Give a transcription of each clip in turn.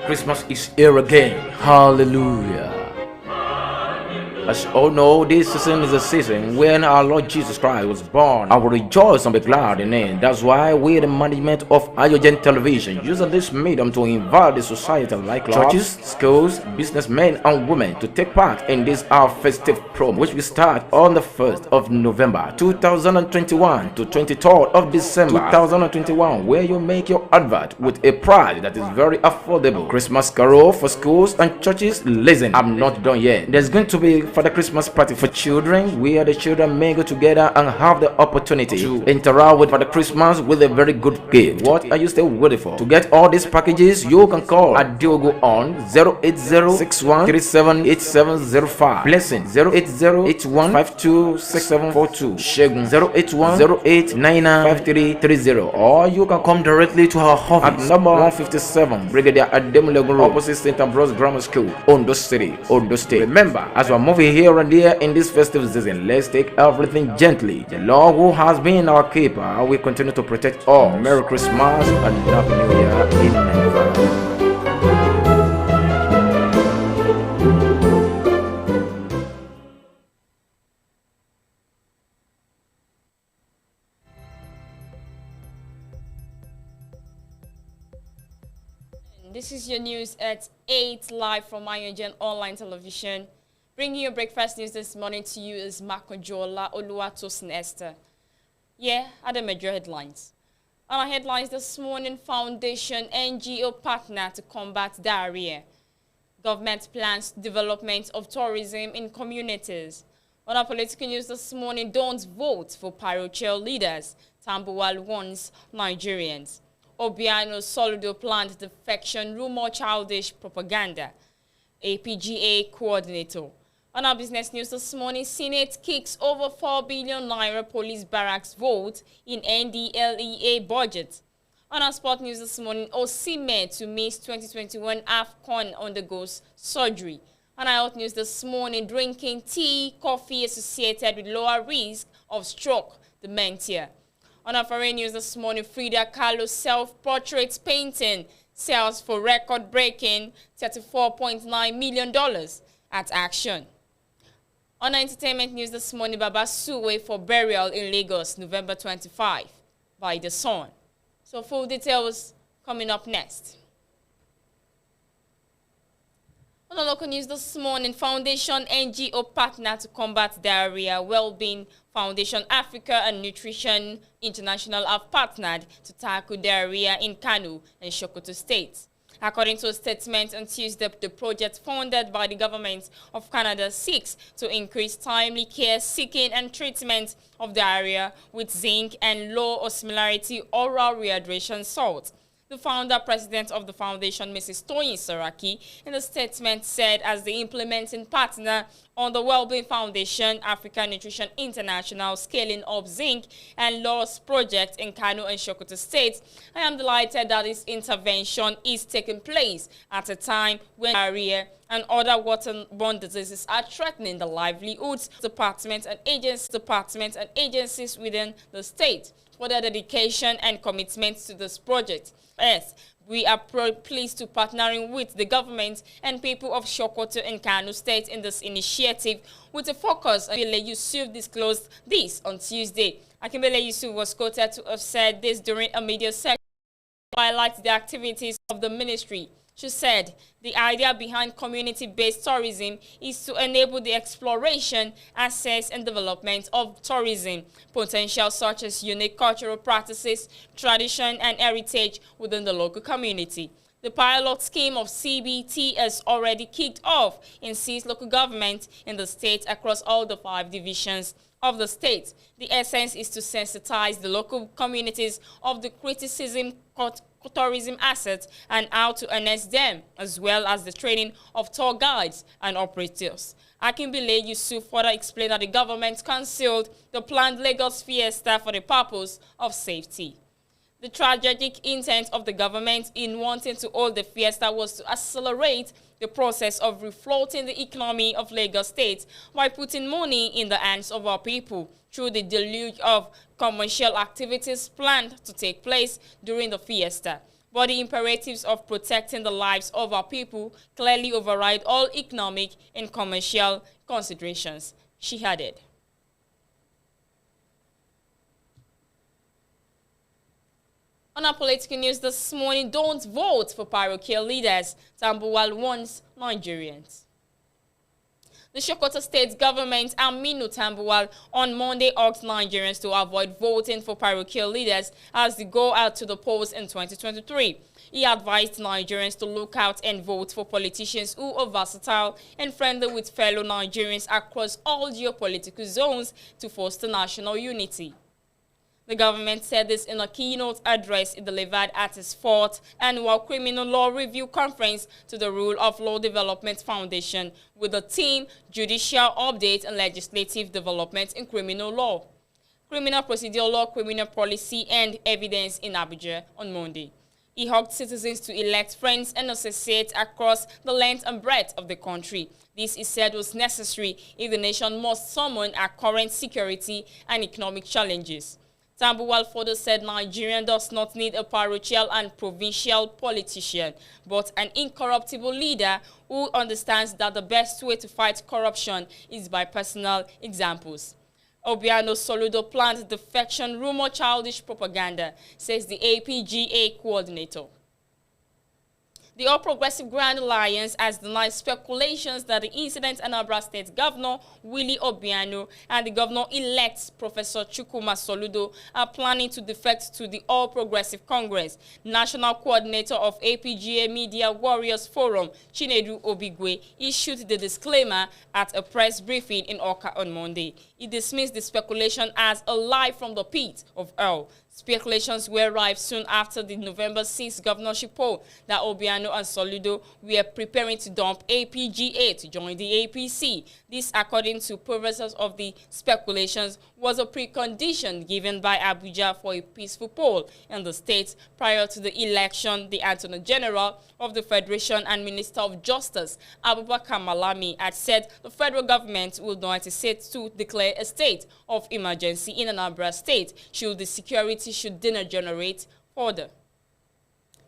Christmas is here again. Hallelujah. As you all know, this season is a season when our Lord Jesus Christ was born. I will rejoice and be glad in it. That's why we, the management of AYOGEN television, using this medium to invite the society like churches, schools, businessmen and women to take part in this our festive program, which will start on the 1st of November 2021 to 23rd of December 2021, where you make your advert with a price that is very affordable. Christmas carol for schools and churches. Listen, I'm not done yet. There's going to be for the Christmas party for children, where the children may go together and have the opportunity to interact with Father Christmas with a very good gift. What are you still waiting for? To get all these packages, you can call at Diogo on 08061378705, Blessing 08081526742, Shegun 08108995330, or you can come directly to our office at number 157 Brigadier Ademulegun Road, opposite St. Ambrose Grammar School, Ondo City, Ondo State. Remember, as we are moving here and there in this festive season, let's take everything gently. The Lord who has been our keeper will continue to protect all. Merry Christmas and Happy New Year in advance. This is your news at 8 live from AYOGEN online television. Bringing you breakfast news this morning to you is Makojola Oluwatosin Esther. Yeah, are the major headlines. On our headlines this morning, Foundation NGO partner to combat diarrhea. Government plans development of tourism in communities. On our political news this morning, don't vote for Parochial leaders. Tambuwal warns Nigerians. Obiano Soludo planned defection, rumor childish propaganda. APGA coordinator. On our business news this morning, Senate kicks over 4 billion naira police barracks vote in NDLEA budget. On our sport news this morning, Osimhen to miss 2021 AFCON undergoes surgery. On our health news this morning, drinking tea, coffee associated with lower risk of stroke, dementia. On our foreign news this morning, Frida Kahlo's self-portrait painting sells for record-breaking $34.9 million at auction. On our entertainment news this morning, Baba Suwe for burial in Lagos, November 25, by the Sun. So full details coming up next. On our local news this morning, Foundation NGO partner to combat diarrhea, Wellbeing Foundation Africa and Nutrition International have partnered to tackle diarrhea in Kano and Sokoto states. According to a statement on Tuesday, the project funded by the government of Canada seeks to increase timely care, seeking and treatment of diarrhea with zinc and low osmolarity oral rehydration salt. The founder-president of the foundation, Mrs. Toyin Saraki, in a statement said, as the implementing partner on the Wellbeing Foundation, African Nutrition International Scaling Up Zinc and Loss project in Kano and Sokoto states, I am delighted that this intervention is taking place at a time when diarrhea and other waterborne diseases are threatening the livelihoods of departments and agencies within the state. For their dedication and commitment to this project. Yes, we are pleased to partnering with the government and people of Sokoto and Kano State in this initiative with a focus on Akimbele Yusuf disclosed this on Tuesday. Akimbele Yusuf was quoted to have said this during a media session to highlight the activities of the ministry. She said, the idea behind community-based tourism is to enable the exploration, access, and development of tourism potential such as unique cultural practices, tradition, and heritage within the local community. The pilot scheme of CBT has already kicked off in 6 local governments in the state across all the 5 divisions of the state. The essence is to sensitize the local communities of the criticism tourism assets and how to harness them, as well as the training of tour guides and operators. Akimbele Yusuf further explained that the government concealed the planned Lagos Fiesta for the purpose of safety. The tragic intent of the government in wanting to hold the fiesta was to accelerate the process of refloating the economy of Lagos State by putting money in the hands of our people through the deluge of commercial activities planned to take place during the fiesta. But the imperatives of protecting the lives of our people clearly override all economic and commercial considerations, she added. On our political news this morning, don't vote for parochial leaders, Tambuwal warns Nigerians. The Sokoto State government, Aminu Tambuwal, on Monday asked Nigerians to avoid voting for parochial leaders as they go out to the polls in 2023. He advised Nigerians to look out and vote for politicians who are versatile and friendly with fellow Nigerians across all geopolitical zones to foster national unity. The government said this in a keynote address it delivered at its 4th annual Criminal Law Review Conference to the Rule of Law Development Foundation with the theme Judicial Update and Legislative Development in Criminal Law, Criminal Procedural Law, Criminal Policy and Evidence in Abuja on Monday. He urged citizens to elect friends and associates across the length and breadth of the country. This, he said, was necessary if the nation must summon our current security and economic challenges. Tambuwal further said Nigeria does not need a parochial and provincial politician, but an incorruptible leader who understands that the best way to fight corruption is by personal examples. Obiano Soludo planned defection rumor childish propaganda, says the APGA coordinator. The All Progressive Grand Alliance has denied speculations that the incident Anambra State Governor Willie Obiano and the Governor-elect Professor Chukwuma Soludo are planning to defect to the All Progressive Congress. National Coordinator of APGA Media Warriors Forum, Chinedu Obigwe, issued the disclaimer at a press briefing in Awka on Monday. He dismissed the speculation as a lie from the pit of hell. Speculations were rife soon after the November 6 governorship poll that Obiano and Soludo were preparing to dump APGA to join the APC. This, according to professors of the speculations, was a precondition given by Abuja for a peaceful poll in the state prior to the election. The Attorney General of the Federation and Minister of Justice, Abubakar Malami, had said the federal government will not hesitate to declare a state of emergency in Anambra State should the security should degenerate further.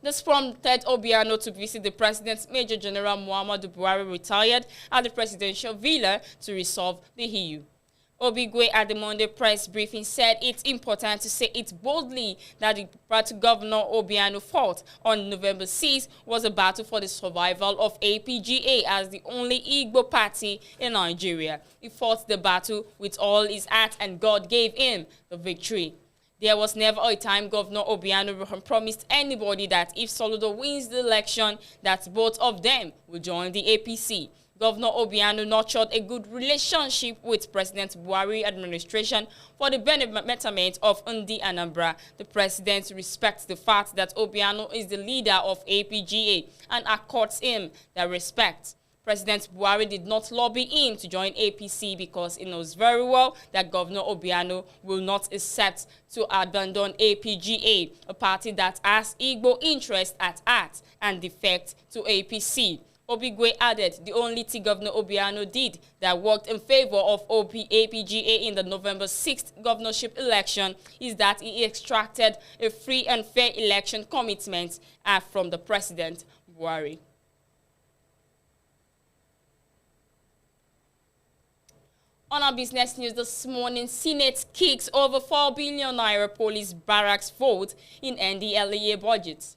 This prompted Obiano to visit the President's Major General Muhammadu Buhari, retired, at the presidential villa to resolve the issue. Obigwe at the Monday press briefing said it's important to say it boldly that the battle Governor Obiano fought on November 6 was a battle for the survival of APGA as the only Igbo party in Nigeria. He fought the battle with all his heart and God gave him the victory. There was never a time Governor Obiano promised anybody that if Soludo wins the election, that both of them will join the APC. Governor Obiano nurtured a good relationship with President Buhari administration for the betterment of Ndi Anambra. The president respects the fact that Obiano is the leader of APGA and accords him that respect. President Buhari did not lobby him to join APC because he knows very well that Governor Obiano will not accept to abandon APGA, a party that has Igbo interest at heart, and defect to APC. Obigwe added the only thing Governor Obiano did that worked in favor of APGA in the November 6th governorship election is that he extracted a free and fair election commitment from the President Buhari. On our business news this morning, Senate kicks over 4 billion naira police barracks vote in NDLEA budget.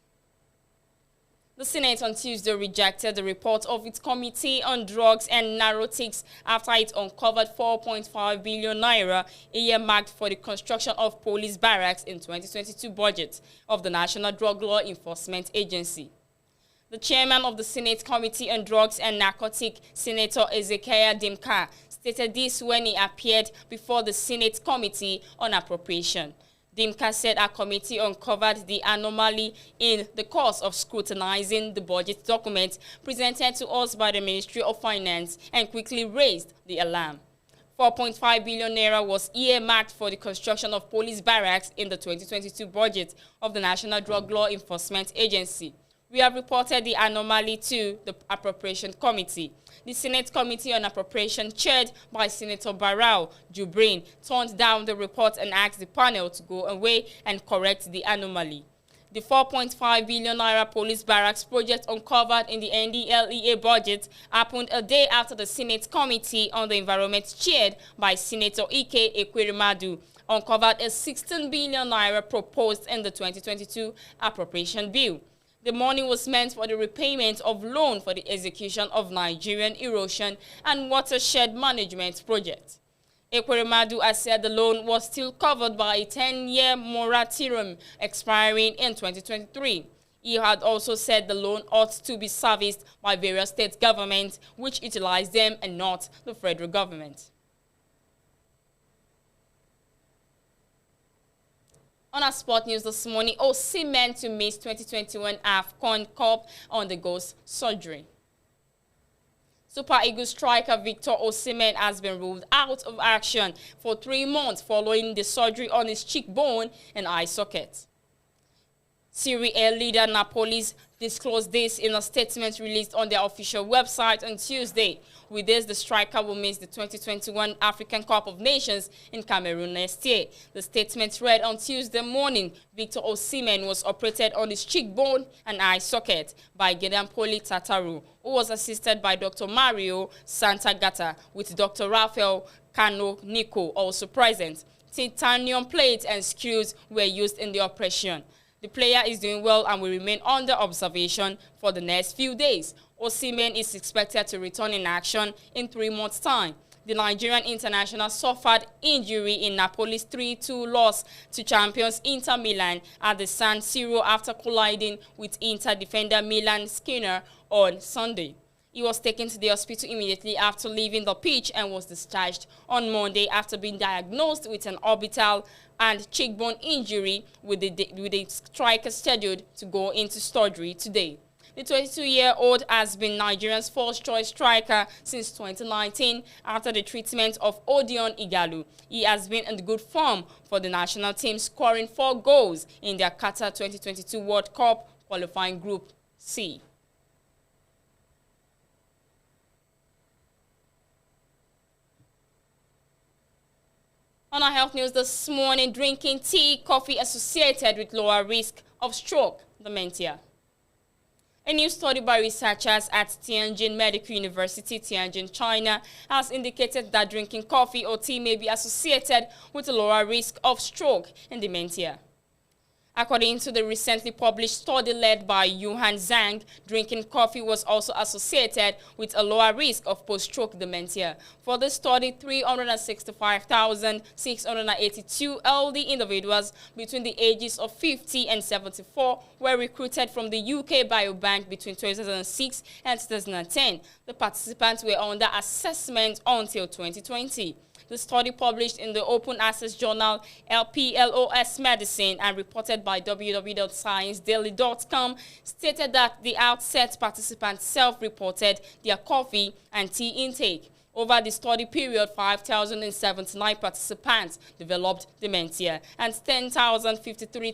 The Senate on Tuesday rejected the report of its Committee on Drugs and Narcotics after it uncovered 4.5 billion naira earmarked for the construction of police barracks in 2022 budget of the National Drug Law Enforcement Agency. The chairman of the Senate Committee on Drugs and Narcotics, Senator Ezekiel Dimka, stated this when he appeared before the Senate Committee on Appropriation. Dimka said our committee uncovered the anomaly in the course of scrutinizing the budget document presented to us by the Ministry of Finance and quickly raised the alarm. 4.5 billion naira was earmarked for the construction of police barracks in the 2022 budget of the National Drug Law Enforcement Agency. We have reported the anomaly to the Appropriation Committee. The Senate Committee on Appropriation, chaired by Senator Barrow Jubrin, turned down the report and asked the panel to go away and correct the anomaly. The 4.5 billion naira police barracks project uncovered in the NDLEA budget happened a day after the Senate Committee on the Environment, chaired by Senator Ike Ekweremadu, uncovered a 16 billion naira proposed in the 2022 appropriation bill. The money was meant for the repayment of loan for the execution of Nigerian erosion and watershed management project. Ekweremadu has said the loan was still covered by a 10-year moratorium expiring in 2023. He had also said the loan ought to be serviced by various state governments, which utilize them and not the federal government. On our sport news this morning, Osimhen to miss 2021 AFCON Cup undergoes surgery. Super Eagles striker Victor Osimhen has been ruled out of action for 3 months following the surgery on his cheekbone and eye socket. Serie A leader Napoli's disclosed this in a statement released on their official website on Tuesday. With this, the striker will miss the 2021 African Cup of Nations in Cameroon next year. The statement read on Tuesday morning, Victor Osimhen was operated on his cheekbone and eye socket by Gedampoli Tataru, who was assisted by Dr. Mario Santagata, with Dr. Rafael Cano Nico also present. Titanium plates and screws were used in the operation. The player is doing well and will remain under observation for the next few days. Osimhen is expected to return in action in 3 months' time. The Nigerian international suffered injury in Napoli's 3-2 loss to champions Inter Milan at the San Siro after colliding with Inter defender Milan Skriniar on Sunday. He was taken to the hospital immediately after leaving the pitch and was discharged on Monday after being diagnosed with an orbital and cheekbone injury, with the striker scheduled to go into surgery today. The 22-year-old has been Nigeria's first-choice striker since 2019 after the treatment of Odion Igalu. He has been in good form for the national team, scoring 4 goals in their Qatar 2022 World Cup qualifying Group C. On our health news this morning, drinking tea, coffee associated with lower risk of stroke, dementia. A new study by researchers at Tianjin Medical University, Tianjin, China, has indicated that drinking coffee or tea may be associated with a lower risk of stroke and dementia. According to the recently published study led by Yuhan Zhang, drinking coffee was also associated with a lower risk of post-stroke dementia. For the study, 365,682 elderly individuals between the ages of 50 and 74 were recruited from the UK Biobank between 2006 and 2010. The participants were under assessment until 2020. The study, published in the open access journal PLOS Medicine and reported by www.sciencedaily.com, stated that the outset participants self-reported their coffee and tea intake. Over the study period, 5,079 participants developed dementia and 10,053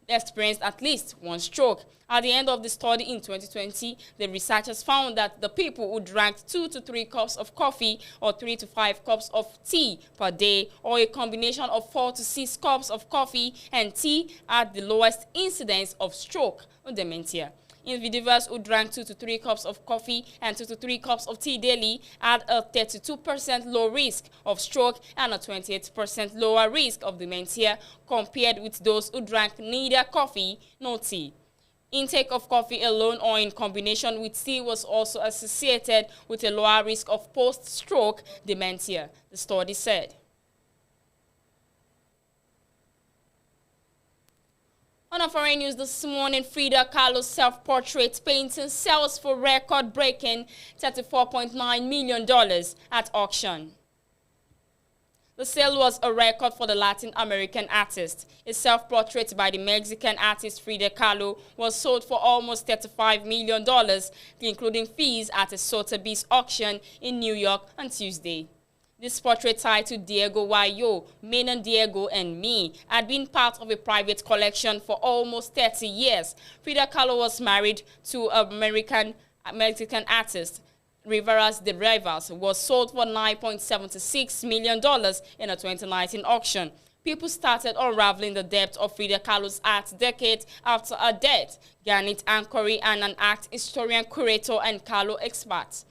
experienced at least one stroke. At the end of the study in 2020, the researchers found that the people who drank 2 to 3 cups of coffee or 3 to 5 cups of tea per day, or a combination of 4 to 6 cups of coffee and tea, had the lowest incidence of stroke or dementia. Individuals who drank 2 to 3 cups of coffee and 2 to 3 cups of tea daily had a 32% low risk of stroke and a 28% lower risk of dementia compared with those who drank neither coffee nor tea. Intake of coffee alone or in combination with tea was also associated with a lower risk of post-stroke dementia, the study said. On our foreign news this morning, Frida Kahlo's self-portrait painting sells for record-breaking $34.9 million at auction. The sale was a record for the Latin American artist. A self-portrait by the Mexican artist Frida Kahlo was sold for almost $35 million, including fees, at a Sotheby's auction in New York on Tuesday. This portrait, titled Diego Wayo, Menon Diego and Me, had been part of a private collection for almost 30 years. Frida Kahlo was married to Mexican artist Rivera's de Rivas, was sold for $9.76 million in a 2019 auction. people started unraveling the depth of Frida Kahlo's art decades after her death. Garnet Ancori, and an art historian, curator, and Kahlo expert.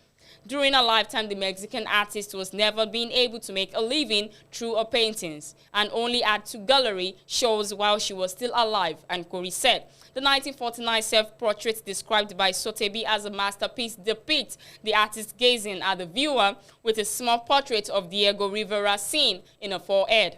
During her lifetime, the Mexican artist was never been able to make a living through her paintings and only had 2 gallery shows while she was still alive, Ancori said. The 1949 self-portrait described by Sotheby as a masterpiece depicts the artist gazing at the viewer with a small portrait of Diego Rivera seen in her forehead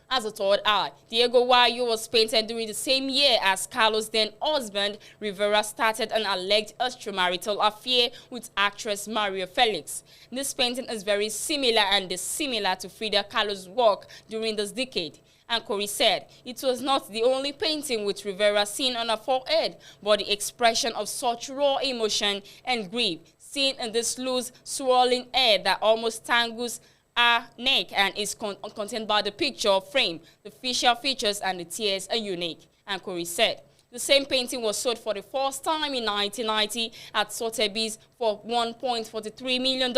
as a third eye. Diego Wayo was painted during the same year as Carlos' then husband. Rivera started an alleged extramarital affair with actress Maria Felix. This painting is very similar and dissimilar to Frida Kahlo's work during this decade. Ancori said it was not the only painting with Rivera seen on her forehead, but the expression of such raw emotion and grief seen in this loose, swirling hair that almost tangles her neck and is contained by the picture frame. The facial features and the tears are unique, Ancori said. The same painting was sold for the first time in 1990 at Sotheby's for $1.43 million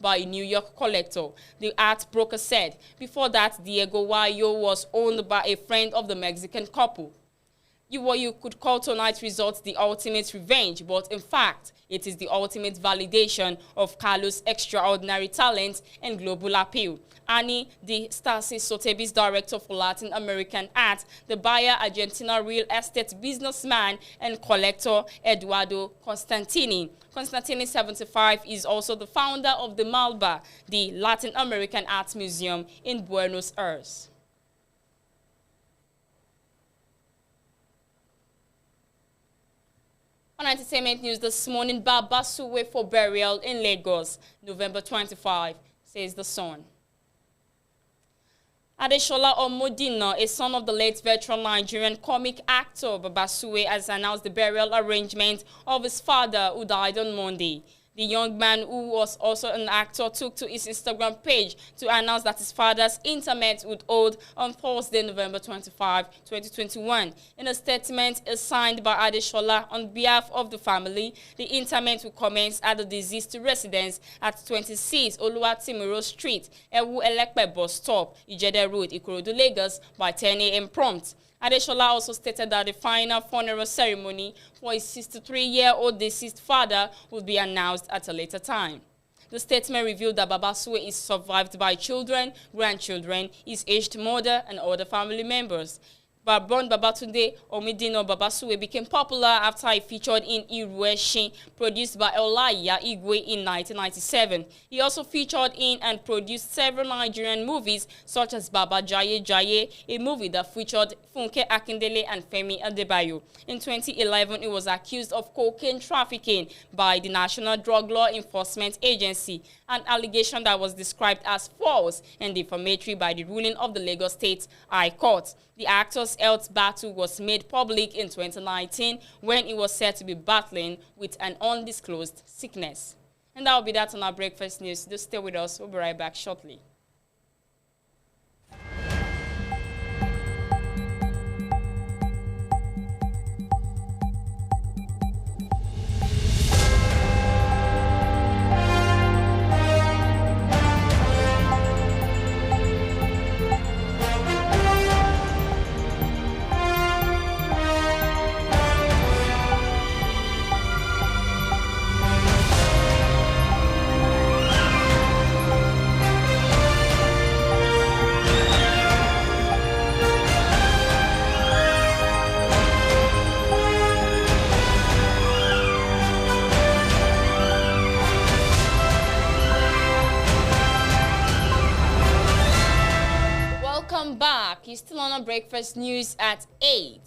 by a New York collector, the art broker said. Before that, Diego Wayo was owned by a friend of the Mexican couple. What you could call tonight's results the ultimate revenge, but in fact, it is the ultimate validation of Carlos' extraordinary talent and global appeal. Annie de Stasi, Sotheby's director for Latin American art, the buyer, Argentina real estate businessman and collector Eduardo Constantini. Constantini, 75, is also the founder of the Malba, the Latin American Art Museum in Buenos Aires. On entertainment news this morning, Baba Suwe for burial in Lagos, November 25, says The Sun. Adeshola Omodina, a son of the late veteran Nigerian comic actor Baba Suwe, has announced the burial arrangement of his father, who died on Monday. The young man, who was also an actor, took to his Instagram page to announce that his father's interment would hold on Thursday, November 25, 2021. In a statement signed by Adeshola on behalf of the family, the interment will commence at the deceased residence at 26 Oluwatimiro Street, Ewu Elekpe bus stop, Ijede Road, Ikorodu, Lagos, by 10 a.m. prompt. Adeshola also stated that the final funeral ceremony for his 63-year-old deceased father would be announced at a later time. The statement revealed that Baba Suwe is survived by children, grandchildren, his aged mother, and other family members. Born Babatunde Omidino, Baba Suwe became popular after he featured in Irueshin, produced by Olaya Igwe in 1997. He also featured in and produced several Nigerian movies, such as Baba Jaye Jaye, a movie that featured Funke Akindele and Femi Adebayo. In 2011, he was accused of cocaine trafficking by the National Drug Law Enforcement Agency, an allegation that was described as false and defamatory by the ruling of the Lagos State High Court. The actor's health battle was made public in 2019 when he was said to be battling with an undisclosed sickness. And that will be that on our breakfast news. Just stay with us. We'll be right back shortly. You're still on our breakfast news at 8.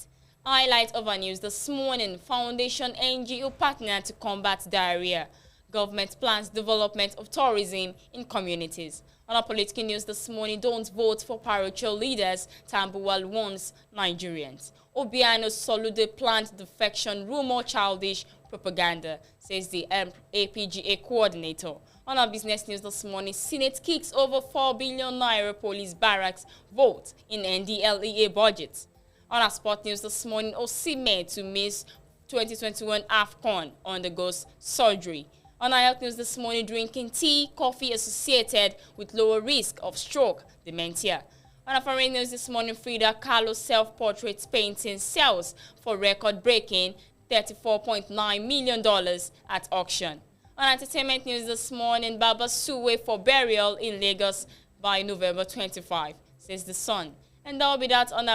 Highlight of our news this morning: Foundation NGO partner to combat diarrhea. Government plans development of tourism in communities. On our political news this morning: don't vote for parochial leaders, Tambuwal warns Nigerians. Obiano Solude planned defection rumor childish propaganda, says the APGA coordinator. On our business news this morning: Senate kicks over 4 billion naira police barracks vote in NDLEA budget. On our sport news this morning: Osimhen to miss 2021 AFCON undergoes surgery. On our health news this morning: drinking tea, coffee associated with lower risk of stroke, dementia. On our foreign news this morning, Frida Kahlo's self-portrait painting sells for record-breaking $34.9 million at auction. On entertainment news this morning, Baba Suwe for burial in Lagos by November 25, says The Sun. And that will be that on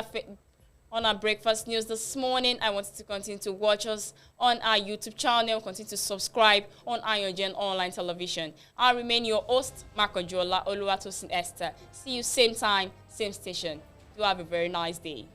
our breakfast news this morning. I want you to continue to watch us on our YouTube channel. Continue to subscribe on AYOGEN online television. I remain your host, Makojola Oluwatosin Esther. See you same time, same station. Do have a very nice day.